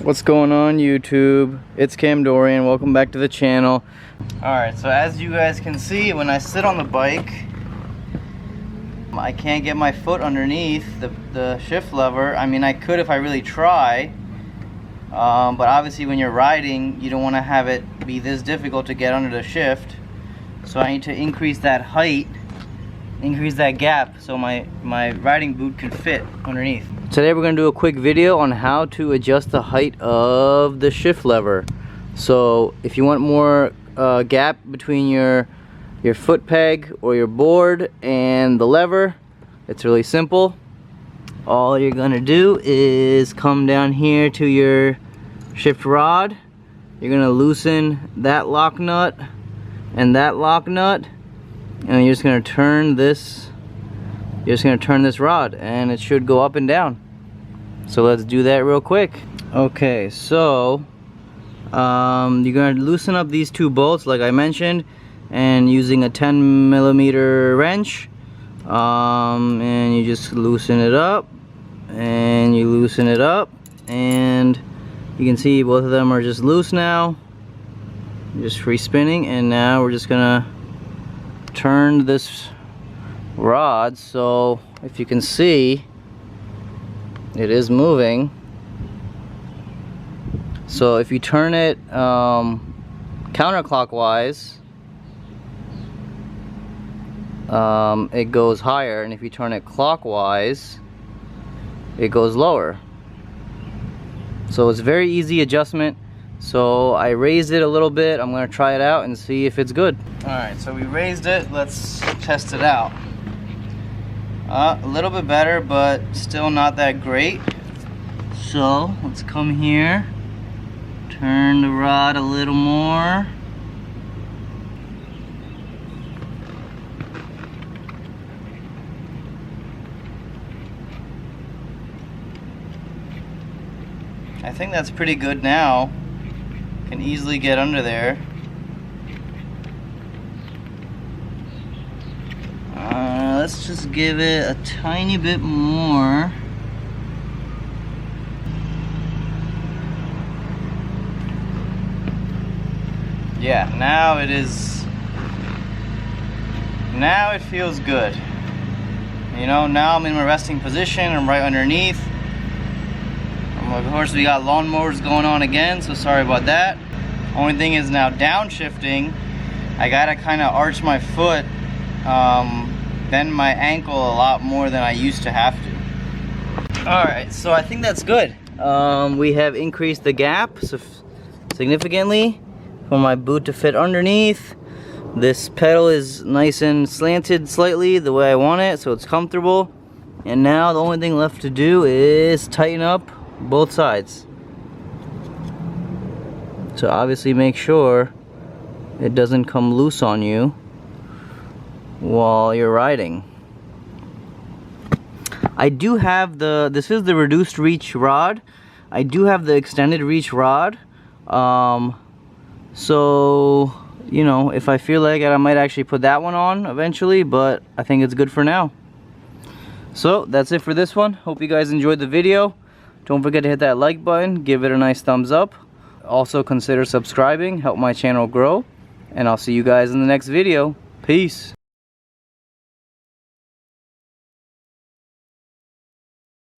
What's going on YouTube? It's Kamdorian. Welcome back to the channel. Alright, so as you guys can see, when I sit on the bike, I can't get my foot underneath the shift lever. I mean, I could if I really try, but obviously when you're riding, you don't want to have it be this difficult to get under the shift. So I need to increase that height, increase that gap, so my riding boot can fit underneath. Today we're going to do a quick video on how to adjust the height of the shift lever. So if you want more gap between your foot peg or your board and the lever, it's really simple. All you're going to do is come down here to your shift rod. You're going to loosen that lock nut and that lock nut, and you're just going to turn this. You're just going to turn this rod, and it should go up and down. So let's do that real quick. Okay, so you're going to loosen up these two bolts like I mentioned, and using a 10mm wrench, and you just loosen it up, and you loosen it up, and you can see both of them are just loose now, just free spinning. And now we're just gonna turn this rod, so if you can see, it is moving. So if you turn it counterclockwise, it goes higher, and if you turn it clockwise, it goes lower. So it's very easy adjustment. So I raised it a little bit. I'm gonna try it out and see if it's good. Alright, so we raised it. Let's test it out. A little bit better, but still not that great. So let's come here, turn the rod a little more. I think that's pretty good now. Can easily get under there. Let's just give it a tiny bit more. Yeah, now it is. Now it feels good. You know, now I'm in my resting position. I'm right underneath. Of course, we got lawnmowers going on again, so sorry about that. Only thing is now downshifting, I gotta kind of arch my foot, bend my ankle a lot more than I used to have to. Alright, so I think that's good. We have increased the gap significantly for my boot to fit underneath. This pedal is nice and slanted slightly the way I want it, so it's comfortable. And now the only thing left to do is tighten up both sides. So obviously make sure it doesn't come loose on you while you're riding. I do have this is the reduced reach rod. I do have the extended reach rod. So, you know, if I feel like it, I might actually put that one on eventually, but I think it's good for now. So that's it for this one. Hope you guys enjoyed the video. Don't forget to hit that like button, give it a nice thumbs up. Also consider subscribing, help my channel grow. And I'll see you guys in the next video. Peace.